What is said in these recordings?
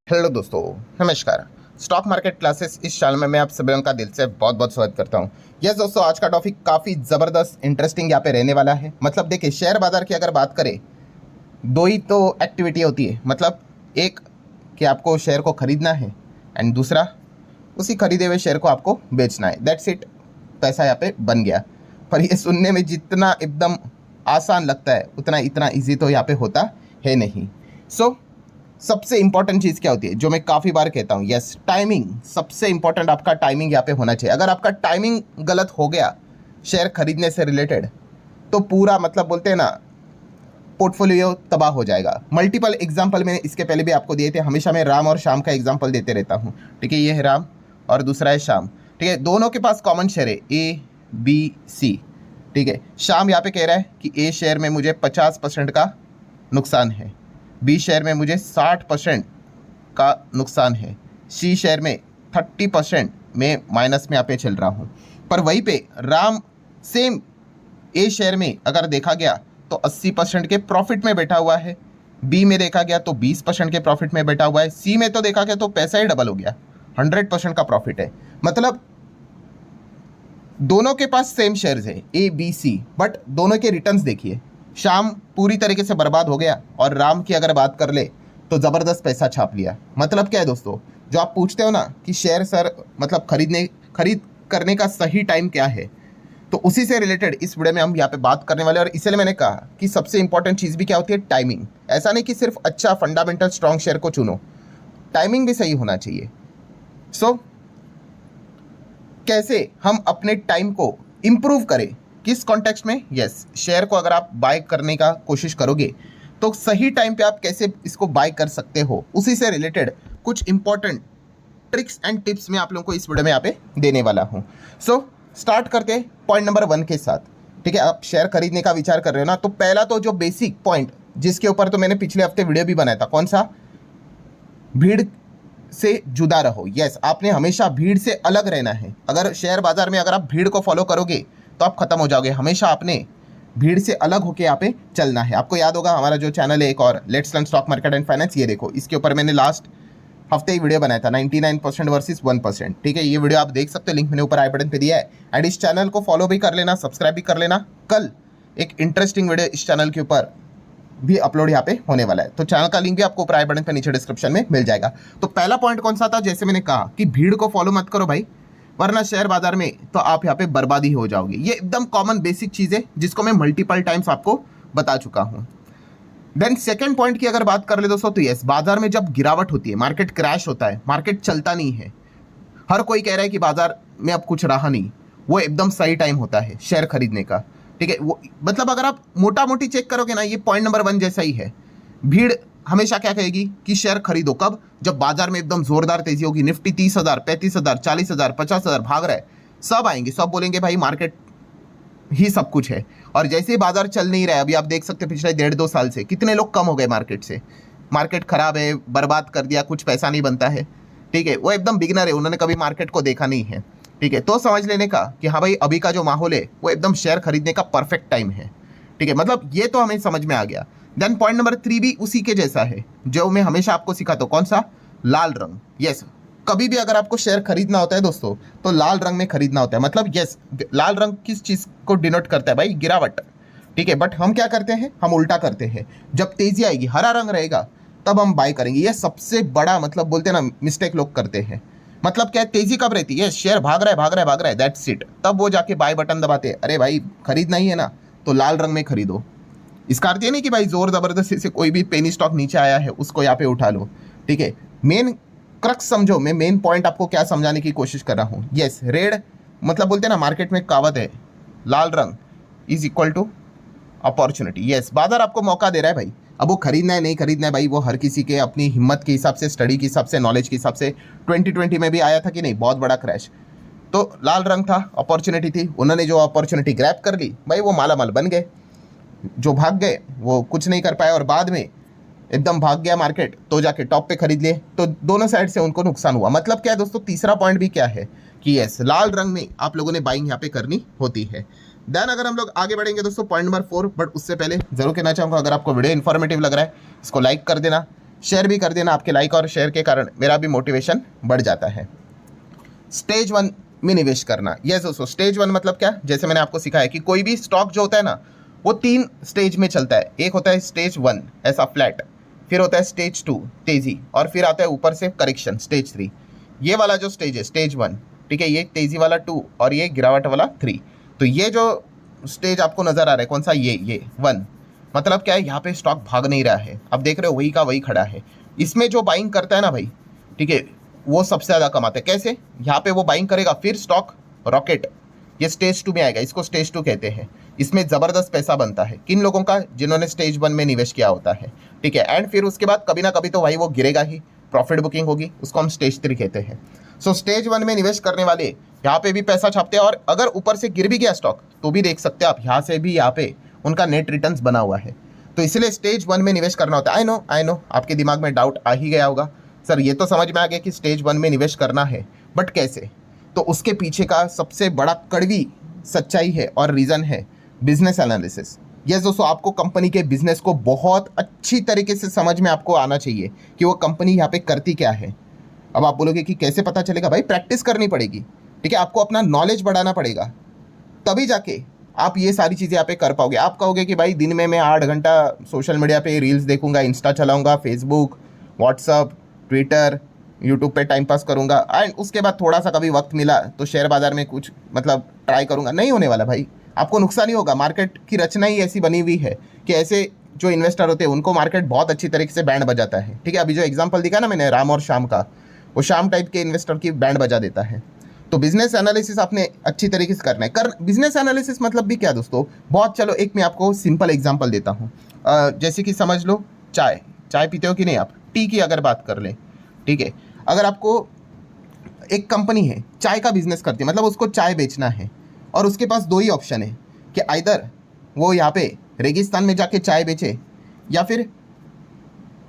Hello दोस्तों, नमस्कार। Stock market classes इस चैनल में मैं आप सभी का दिल से बहुत बहुत स्वागत करता हूं। यस दोस्तों, आज का टॉपिक काफ़ी ज़बरदस्त इंटरेस्टिंग यहाँ पे रहने वाला है। मतलब देखिए, शेयर बाजार की अगर बात करें, दो ही तो एक्टिविटी होती है। मतलब एक कि आपको शेयर को खरीदना है एंड दूसरा उसी खरीदे हुए शेयर को आपको बेचना है। दैट्स इट, पैसा यहाँ पे बन गया। पर ये सुनने में जितना एकदम आसान लगता है उतना इतना ईजी तो यहाँ पे होता है नहीं। सबसे इंपॉर्टेंट चीज़ क्या होती है, जो मैं काफ़ी बार कहता हूँ, यस, टाइमिंग। सबसे इंपॉर्टेंट आपका टाइमिंग यहाँ पे होना चाहिए। अगर आपका टाइमिंग गलत हो गया शेयर खरीदने से रिलेटेड, तो पूरा मतलब बोलते हैं ना, पोर्टफोलियो तबाह हो जाएगा। मल्टीपल एग्जाम्पल मैंने इसके पहले भी आपको दिए थे। हमेशा मैं राम और श्याम का एग्जाम्पल देते रहता हूँ। ठीक है, ये है राम और दूसरा है श्याम। ठीक है, दोनों के पास कॉमन शेयर है ABC। ठीक है, श्याम यहाँ पे कह रहा है कि ए शेयर में मुझे 50% का नुकसान है, बी शेयर में मुझे 60% का नुकसान है, सी शेयर में 30% में माइनस में यहाँ पे चल रहा हूँ। पर वहीं पे राम सेम ए शेयर में अगर देखा गया तो 80% के प्रॉफिट में बैठा हुआ है, बी में देखा गया तो 20% के प्रॉफिट में बैठा हुआ है, सी में तो देखा गया तो पैसा ही डबल हो गया, 100% का प्रॉफिट है। मतलब दोनों के पास सेम शेयर्स है ABC, बट दोनों के रिटर्न्स देखिए। श्याम पूरी तरीके से बर्बाद हो गया और राम की अगर बात कर ले तो ज़बरदस्त पैसा छाप लिया। मतलब क्या है दोस्तों, जो आप पूछते हो ना कि शेयर सर मतलब खरीद करने का सही टाइम क्या है, तो उसी से रिलेटेड इस वीडियो में हम यहाँ पे बात करने वाले हैं। और इसलिए मैंने कहा कि सबसे इंपॉर्टेंट चीज़ भी क्या होती है, टाइमिंग। ऐसा नहीं कि सिर्फ अच्छा फंडामेंटल स्ट्रॉन्ग शेयर को चुनो, टाइमिंग भी सही होना चाहिए। कैसे हम अपने टाइम को इम्प्रूव करें, किस कॉन्टेक्स्ट में? यस, शेयर को अगर आप बाय करने का कोशिश करोगे तो सही टाइम पे आप कैसे इसको बाय कर सकते हो, उसी से रिलेटेड कुछ इंपॉर्टेंट ट्रिक्स एंड टिप्स मैं आप लोगों को इस वीडियो में यहाँ पे देने वाला हूँ। स्टार्ट करते हैं पॉइंट नंबर 1 के साथ। ठीक है, आप शेयर खरीदने का विचार कर रहे हो ना, तो पहला तो जो बेसिक पॉइंट जिसके ऊपर तो मैंने पिछले हफ्ते वीडियो भी बनाया था, कौन सा? भीड़ से जुदा रहो। यस, आपने हमेशा भीड़ से अलग रहना है। अगर शेयर बाजार में अगर आप भीड़ को फॉलो करोगे तो आप खत्म हो जाओगे। हमेशा आपने भीड़ से अलग होकर यहाँ पे चलना है। आपको याद होगा हमारा जो चैनल है एक और, let's learn stock market and finance, ये देखो, इसके ऊपर मैंने लास्ट हफ्ते ही वीडियो बनाया था, 99% वर्सेस 1%। ठीक है, ये वीडियो आप देख सकते हो, लिंक मैंने ऊपर आई बटन पे दिया है। एंड इस चैनल को फॉलो भी कर लेना, सब्सक्राइब भी कर लेना। कल एक इंटरेस्टिंग वीडियो इस चैनल के ऊपर भी अपलोड यहाँ पे होने वाला है, तो चैनल का लिंक भी आपको ऊपर आई बटन पे नीचे डिस्क्रिप्शन में मिल जाएगा। तो पहला पॉइंट कौन सा था? जैसे मैंने कहा कि भीड़ को फॉलो मत करो भाई, वरना शेयर बाजार में तो आप यहाँ पे बर्बादी हो जाओगे। ये एकदम कॉमन बेसिक चीज है जिसको मैं मल्टीपल टाइम्स आपको बता चुका हूँ। देन सेकंड पॉइंट की अगर बात कर ले दोस्तों, तो यस, बाजार में जब गिरावट होती है, मार्केट क्रैश होता है, मार्केट चलता नहीं है, हर कोई कह रहा है कि बाजार में अब कुछ रहा नहीं, वो एकदम सही टाइम होता है शेयर खरीदने का। ठीक है, वो मतलब अगर आप मोटा मोटी चेक करोगे ना, ये पॉइंट नंबर 1 जैसा ही है। भीड़ हमेशा क्या कहेगी कि शेयर खरीदो कब? जब बाजार में एकदम जोरदार तेजी होगी, निफ्टी 30,000, 35,000, 40,000, 50,000 भाग रहा है, सब आएंगे, सब बोलेंगे भाई मार्केट ही सब कुछ है। और जैसे ही बाजार चल नहीं रहा है, अभी आप देख सकते हैं पिछले 1.5-2 साल से कितने लोग कम हो गए मार्केट से। मार्केट खराब है, बर्बाद कर दिया, कुछ पैसा नहीं बनता है। ठीक है, वो एकदम बिगिनर है, उन्होंने कभी मार्केट को देखा नहीं है। ठीक है, तो समझ लेने का कि हाँ भाई, अभी का जो माहौल है वो एकदम शेयर खरीदने का परफेक्ट टाइम है। ठीक है, मतलब ये तो हमें समझ में आ गया। देन पॉइंट नंबर 3 भी उसी के जैसा है, जो मैं हमेशा आपको सिखाता हूँ, कौन सा? लाल रंग। यस, कभी भी अगर आपको शेयर खरीदना होता है दोस्तों, तो लाल रंग में खरीदना होता है। मतलब यस, लाल रंग किस चीज़ को डिनोट करता है भाई? गिरावट। ठीक है, बट हम क्या करते हैं, हम उल्टा करते हैं। जब तेजी आएगी, हरा रंग रहेगा, तब हम बाय करेंगे। ये सबसे बड़ा मतलब बोलते हैं ना, मिस्टेक लोग करते हैं। मतलब क्या है, तेजी कब रहती है? शेयर भाग रहा है, भाग रहा है, भाग रहा है, दैट्स इट, तब वो जाके बाय बटन दबाते हैं। अरे भाई, खरीदना ही है ना, तो लाल रंग में खरीदो। इसका अर्थ ये नहीं कि भाई जोर जबरदस्ती से कोई भी पेनी स्टॉक नीचे आया है उसको यहाँ पे उठा लो। ठीक है, मेन क्रक्स समझो, मैं मेन पॉइंट आपको क्या समझाने की कोशिश कर रहा हूँ। यस, रेड मतलब बोलते हैं ना, मार्केट में कहावत है, लाल रंग is equal to opportunity. Yes, बाजार आपको मौका दे रहा है भाई। अब वो खरीदना है नहीं खरीदना है भाई, वो हर किसी के अपनी हिम्मत के हिसाब से, स्टडी के हिसाब से, नॉलेज के हिसाब से। 2020 में भी आया था कि नहीं, बहुत बड़ा क्रैश, तो लाल रंग था, अपॉर्चुनिटी थी, उन्होंने जो अपॉर्चुनिटी ग्रैब कर ली भाई, वो मालामाल बन गए। जो भाग गए वो कुछ नहीं कर पाए, और बाद में एकदम भाग गया मार्केट तो जाके टॉप पे खरीद लिए, तो दोनों साइड से उनको नुकसान हुआ। मतलब क्या है दोस्तों, तीसरा पॉइंट भी क्या है कि यस, लाल रंग में आप लोगों ने बाइंग यहाँ पे करनी होती है। देन अगर हम लोग आगे बढ़ेंगे दोस्तों, पॉइंट नंबर 4, बट उससे पहले जरूर कहना चाहूँगा, अगर आपको वीडियो इन्फॉर्मेटिव लग रहा है, इसको लाइक कर देना, शेयर भी कर देना, आपके लाइक और शेयर के कारण मेरा भी मोटिवेशन बढ़ जाता है। स्टेज 1 में निवेश करना। यस दोस्तों, स्टेज 1 मतलब क्या, जैसे मैंने आपको सिखाया कि कोई भी स्टॉक जो होता है ना वो 3 स्टेज में चलता है। एक होता है स्टेज 1 ऐसा फ्लैट, फिर होता है स्टेज 2 तेजी, और फिर आता है ऊपर से करेक्शन स्टेज 3। ये वाला जो स्टेज है स्टेज 1, ठीक है, ये तेजी वाला 2 और ये गिरावट वाला 3। तो ये जो स्टेज आपको नजर आ रहा है कौन सा, ये 1, मतलब क्या है, यहाँ पे स्टॉक भाग नहीं रहा है, अब देख रहे हो वही का वही खड़ा है। इसमें जो बाइंग करता है ना भाई, ठीक है, वो सबसे ज़्यादा कमाते हैं। कैसे, यहाँ पे वो बाइंग करेगा, फिर स्टॉक रॉकेट ये स्टेज 2 में आएगा, इसको स्टेज 2 कहते हैं। इसमें ज़बरदस्त पैसा बनता है किन लोगों का, जिन्होंने स्टेज 1 में निवेश किया होता है, ठीक है। एंड फिर उसके बाद कभी ना कभी तो भाई वो गिरेगा ही, प्रॉफिट बुकिंग होगी, उसको हम स्टेज 3 कहते हैं। सो स्टेज 1 में निवेश करने वाले यहाँ पे भी पैसा छापते हैं, और अगर ऊपर से गिर भी गया स्टॉक तो भी देख सकते हैं आप, यहाँ से भी यहाँ पे उनका नेट रिटर्न्स बना हुआ है। तो इसलिए स्टेज 1 में निवेश करना होता है। आई नो आपके दिमाग में डाउट आ ही गया होगा, सर ये तो समझ में आ गया कि स्टेज 1 में निवेश करना है, बट कैसे। तो उसके पीछे का सबसे बड़ा कड़वी सच्चाई है और रीज़न है बिजनेस एनालिसिस। यस दोस्तों, आपको कंपनी के बिजनेस को बहुत अच्छी तरीके से समझ में आपको आना चाहिए कि वो कंपनी यहाँ पे करती क्या है। अब आप बोलोगे कि कैसे पता चलेगा, भाई प्रैक्टिस करनी पड़ेगी, ठीक है, आपको अपना नॉलेज बढ़ाना पड़ेगा, तभी जाके आप ये सारी चीज़ें यहाँ पे कर पाओगे। आप कहोगे कि भाई दिन में मैं 8 घंटा सोशल मीडिया पे रील्स देखूंगा, इंस्टा चलाऊंगा, फेसबुक, व्हाट्सअप, ट्विटर, यूट्यूब पे टाइम पास करूंगा, एंड उसके बाद थोड़ा सा कभी वक्त मिला तो शेयर बाजार में कुछ मतलब ट्राई करूंगा। नहीं होने वाला भाई, आपको नुकसान ही होगा। मार्केट की रचना ही ऐसी बनी हुई है कि ऐसे जो इन्वेस्टर होते हैं उनको मार्केट बहुत अच्छी तरीके से बैंड बजाता है, ठीक है। अभी जो एग्जाम्पल दिखा ना मैंने राम और श्याम का, वो शाम टाइप के इन्वेस्टर की बैंड बजा देता है। तो बिजनेस एनालिसिस आपने अच्छी तरीके से करना है। बिजनेस एनालिसिस मतलब भी क्या दोस्तों, बहुत, चलो एक मैं आपको सिंपल एग्जांपल देता हूँ। जैसे कि समझ लो चाय पीते हो कि नहीं आप, टी की अगर बात कर लें, ठीक है। अगर आपको एक कंपनी है चाय का बिजनेस करती है, मतलब उसको चाय बेचना है, और उसके पास 2 ही ऑप्शन है कि आइदर वो यहाँ पे रेगिस्तान में जाके चाय बेचे, या फिर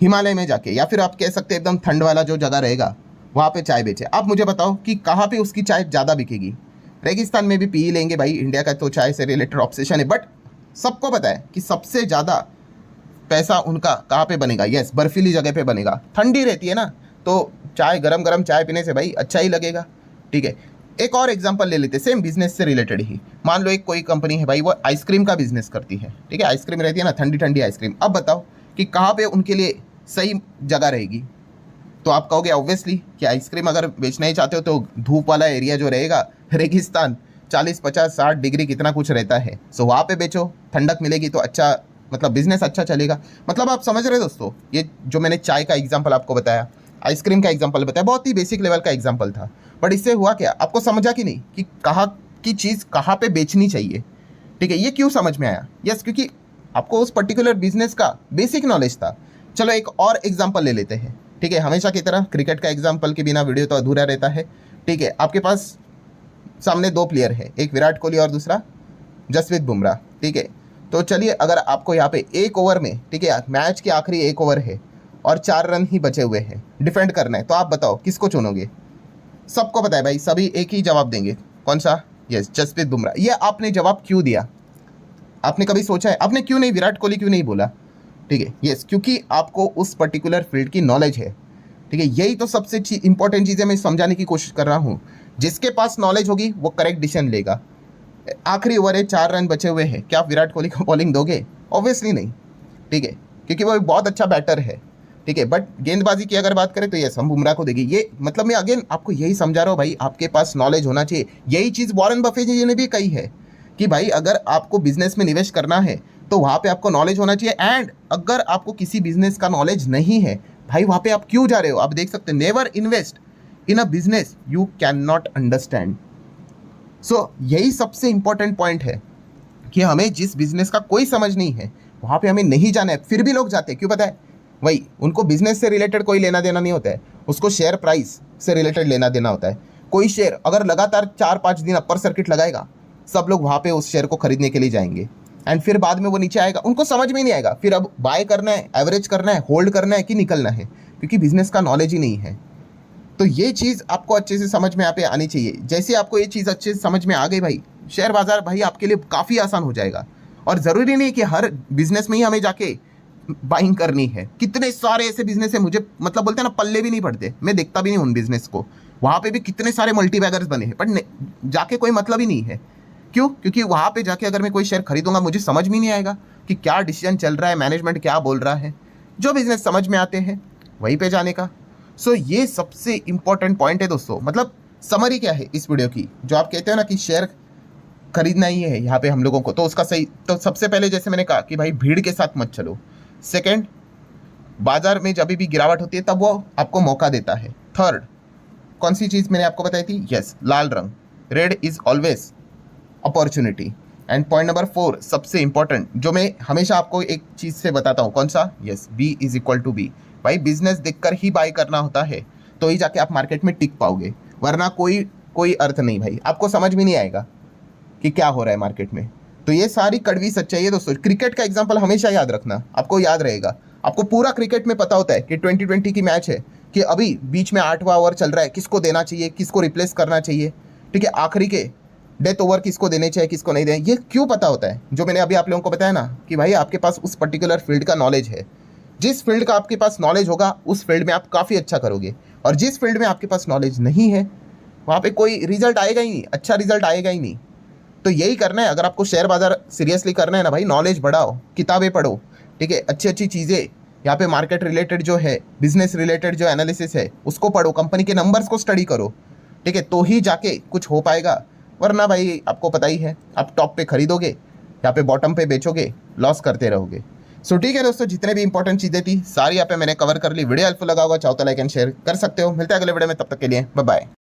हिमालय में जाके, या फिर आप कह सकते हैं एकदम ठंड वाला जो जगह रहेगा वहाँ पे चाय बेचे। आप मुझे बताओ कि कहाँ पे उसकी चाय ज़्यादा बिकेगी। रेगिस्तान में भी पी लेंगे भाई, इंडिया का तो चाय से रिलेटेड ऑब्सेशन है, बट सबको पता है कि सबसे ज़्यादा पैसा उनका कहाँ पे बनेगा। यस, बर्फीली जगह पे बनेगा, ठंडी रहती है ना, तो चाय गरम चाय पीने से भाई अच्छा ही लगेगा, ठीक है। एक और एग्जांपल ले लेते, सेम बिजनेस से रिलेटेड ही। मान लो एक कोई कंपनी है भाई, वो आइसक्रीम का बिजनेस करती है, ठीक है, आइसक्रीम रहती है ना, ठंडी ठंडी आइसक्रीम। अब बताओ कि कहाँ पे उनके लिए सही जगह रहेगी। तो आप कहोगे ऑब्वियसली कि आइसक्रीम अगर बेचना ही चाहते हो तो धूप वाला एरिया जो रहेगा, रेगिस्तान, 40, 50, 60 डिग्री कितना कुछ रहता है, सो वहाँ पे बेचो, ठंडक मिलेगी तो अच्छा, मतलब बिजनेस अच्छा चलेगा। मतलब आप समझ रहे दोस्तों, ये जो मैंने चाय का एग्जाम्पल आपको बताया, आइसक्रीम का एग्जाम्पल बताया, बहुत ही बेसिक लेवल का एग्जाम्पल था, बट इससे हुआ क्या, आपको समझा कि नहीं कि कहाँ की चीज़ कहाँ पे बेचनी चाहिए, ठीक है। ये क्यों समझ में आया, यस, क्योंकि आपको उस पर्टिकुलर बिजनेस का बेसिक नॉलेज था। चलो एक और एग्जाम्पल ले लेते हैं, ठीक है। हमेशा की तरह क्रिकेट का एग्जाम्पल के बिना वीडियो तो अधूरा रहता है, ठीक है। आपके पास सामने 2 प्लेयर है, एक विराट कोहली और दूसरा जसप्रीत बुमराह, ठीक है। तो चलिए, अगर आपको यहाँ पे 1 ओवर में, ठीक है, मैच के आखिरी 1 ओवर है और 4 रन ही बचे हुए हैं, डिफेंड करना है, तो आप बताओ किसको चुनोगे। सबको पता है भाई, सभी एक ही जवाब देंगे, कौन सा, यस, जसप्रीत बुमराह। ये आपने जवाब क्यों दिया, आपने कभी सोचा है, आपने क्यों नहीं विराट कोहली क्यों नहीं बोला, ठीक है। यस, क्योंकि आपको उस पर्टिकुलर फील्ड की नॉलेज है, ठीक है। यही तो सबसे इंपॉर्टेंट चीज़ है, मैं समझाने की कोशिश कर रहा हूँ। जिसके पास नॉलेज होगी वो करेक्ट डिसीजन लेगा। आखिरी ओवर है, 4 रन बचे हुए हैं, क्या आप विराट कोहली को बॉलिंग दोगे, ऑब्वियसली नहीं, ठीक है, क्योंकि वो बहुत अच्छा बैटर है, ठीक है। बट गेंदबाजी की अगर बात करें तो यस, हम बुमराह को देंगे। ये मतलब मैं अगेन आपको यही समझा रहा हूँ भाई, आपके पास नॉलेज होना चाहिए। यही चीज़ वॉरेन बफेट जी ने भी कही है कि भाई अगर आपको बिजनेस में निवेश करना है तो वहाँ पे आपको नॉलेज होना चाहिए। एंड अगर आपको किसी बिजनेस का नॉलेज नहीं है भाई, वहाँ पे आप क्यों जा रहे हो। आप देख सकते हैं, never invest in a business you can not understand. So यही सबसे इंपॉर्टेंट पॉइंट है कि हमें जिस बिजनेस का कोई समझ नहीं है वहाँ पे हमें नहीं जाना है, फिर भी लोग जाते हैं, क्यों पता है, वही उनको बिजनेस से रिलेटेड कोई लेना देना नहीं होता है, उसको शेयर प्राइस से रिलेटेड लेना देना होता है। कोई शेयर अगर लगातार 4-5 दिन अपर सर्किट लगाएगा, सब लोग वहाँ पे उस शेयर को खरीदने के लिए जाएंगे, एंड फिर बाद में वो नीचे आएगा, उनको समझ में नहीं आएगा फिर अब बाय करना है, एवरेज करना है, होल्ड करना है कि निकलना है, क्योंकि बिजनेस का नॉलेज ही नहीं है। तो ये चीज़ आपको अच्छे से समझ में यहाँ पे आनी चाहिए। जैसे आपको ये चीज़ अच्छे से समझ में आ गई भाई, शेयर बाजार भाई आपके लिए काफ़ी आसान हो जाएगा। और ज़रूरी नहीं कि हर बिजनेस में ही हमें जाके बाइंग करनी है। कितने सारे ऐसे बिजनेस है, मुझे मतलब बोलते हैं ना, पल्ले भी नहीं पड़ते, मैं देखता भी नहीं उन बिजनेस को। वहाँ पे भी कितने सारे मल्टीबैगर्स बने हैं, पर जाके कोई मतलब ही नहीं है। क्यों? क्योंकि वहाँ पे जाके अगर मैं कोई शेयर खरीदूंगा, मुझे समझ में नहीं आएगा कि क्या डिसीजन चल रहा है, मैनेजमेंट क्या बोल रहा है। जो बिजनेस समझ में आते हैं वहीं पे जाने का। सो ये सबसे इंपॉर्टेंट पॉइंट है दोस्तों। मतलब समरी क्या है इस वीडियो की, जो आप कहते हो ना कि शेयर खरीदना ही है यहाँ पे हम लोगों को, तो उसका सही, तो सबसे पहले जैसे मैंने कहा कि भाई भीड़ के साथ मत चलो। सेकंड, बाजार में जब भी गिरावट होती है तब वो आपको मौका देता है। थर्ड, कौन सी चीज़ मैंने आपको बताई थी? यस, लाल रंग, red is always opportunity. And point number 4 सबसे इंपॉर्टेंट, जो मैं हमेशा आपको एक चीज़ से बताता हूँ, कौन सा? Yes, B is equal to B. भाई बिजनेस देखकर ही बाय करना होता है, तो ही जाके आप मार्केट में टिक पाओगे, वरना कोई अर्थ नहीं भाई, आपको समझ में नहीं आएगा कि क्या हो रहा है मार्केट में। तो ये सारी कड़वी सच्चाई है दोस्तों। क्रिकेट का एग्जांपल हमेशा याद रखना, आपको याद रहेगा। आपको पूरा क्रिकेट में पता होता है कि 2020 की मैच है, कि अभी बीच में 8वां ओवर चल रहा है, किसको देना चाहिए, किसको रिप्लेस करना चाहिए, ठीक है, आखिरी के डेथ ओवर किसको देने चाहिए, किसको नहीं देने। ये क्यों पता होता है? जो मैंने अभी आप लोगों को बताया ना, कि भाई आपके पास उस पर्टिकुलर फील्ड का नॉलेज है। जिस फील्ड का आपके पास नॉलेज होगा, उस फील्ड में आप काफ़ी अच्छा करोगे। और जिस फील्ड में आपके पास नॉलेज नहीं है, वहाँ पे कोई रिजल्ट आएगा ही नहीं, अच्छा रिजल्ट आएगा ही नहीं। तो यही करना है, अगर आपको शेयर बाजार सीरियसली करना है ना भाई, नॉलेज बढ़ाओ, किताबें पढ़ो, ठीक है, अच्छी अच्छी चीज़ें यहाँ पे मार्केट रिलेटेड जो है, बिजनेस रिलेटेड जो एनालिसिस है उसको पढ़ो, कंपनी के नंबर्स को स्टडी करो, ठीक है, तो ही जाके कुछ हो पाएगा। वरना भाई आपको पता ही है, आप टॉप पे खरीदोगे, यहाँ पे बॉटम पे बेचोगे, लॉस करते रहोगे। सो ठीक है दोस्तों, जितने भी इंपॉर्टेंट चीज़ें थी सारी यहाँ पे मैंने कवर कर ली। वीडियो हेल्पफुल लगा होगा, चाहो तो लाइक एंड शेयर कर सकते हो। मिलते हैं अगले वीडियो में, तब तक के लिए बाय बाय।